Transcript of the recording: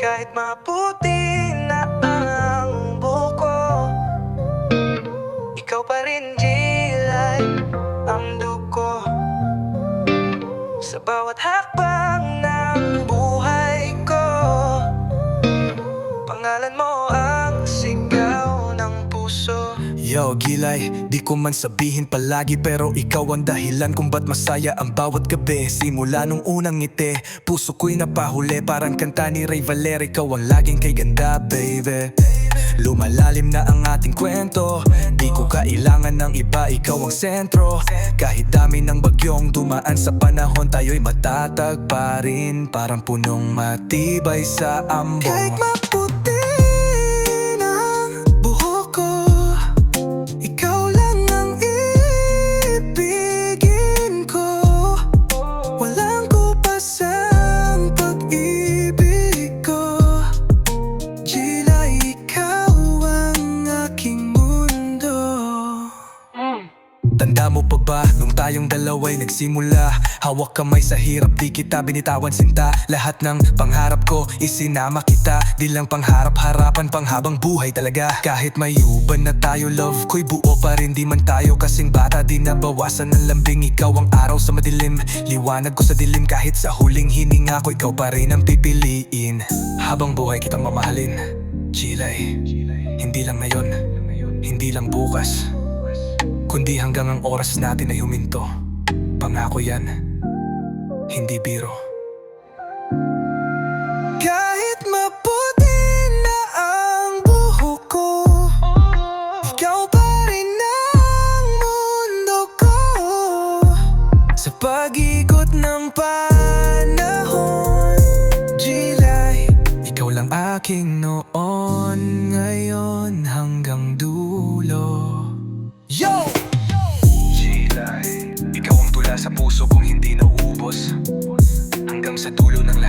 Kahit maputi na ang buko, ikaw pa rin, Gilay, ang dugo. Sa bawat hakbang ng buhay ko, pangalan mo ang sigaw ng puso. Yo, Gilay, di ko man sabihin palagi, pero ikaw ang dahilan kung ba't masaya ang bawat gabi. Simula nung unang ngiti, puso ko'y napahuli. Parang kanta ni Ray Valer, ikaw ang laging kay ganda, baby. Lumalalim na ang ating kwento, di ko kailangan ng iba, ikaw ang sentro. Kahit dami ng bagyong dumaan sa panahon, tayo'y matatag pa rin. Parang punong matibay sa ambon. Kahit maputi na ang buhok ko, ikaw lang ang ibigin ko. Walang kupas ang pag-ibig ko, Gilay, ikaw ang aking mundo. Tanda mo pa ba, nung tayong dalawa'y nagsimula? Hawak kamay sa hirap, di kita binitawan sinta. Lahat ng pangarap ko, isinama kita. Di lang pangharap-harapan, panghabang buhay talaga. Kahit may uban na tayo, love ko'y buo pa rin. Di man tayo kasing bata, di nabawasan ng lambing. Ikaw ang araw sa madilim, liwanag ko sa dilim. Kahit sa huling hininga ko, ikaw pa rin ang pipiliin. Habang buhay kitang mamahalin, Gilay. Hindi lang ngayon, hindi lang bukas, kundi hanggang ang oras natin ay huminto. Pangako yan, hindi biro. Kahit maputi na ang buhok ko, ikaw pa rin ang mundo ko. Sa pag-ikot ng panahon, Gilay, Ikaw lang aking noon, ngayon hanggang dulo. yo! Gilay, ikaw ang tula sa puso kong hindi nauubos. Hanggang sa dulo ng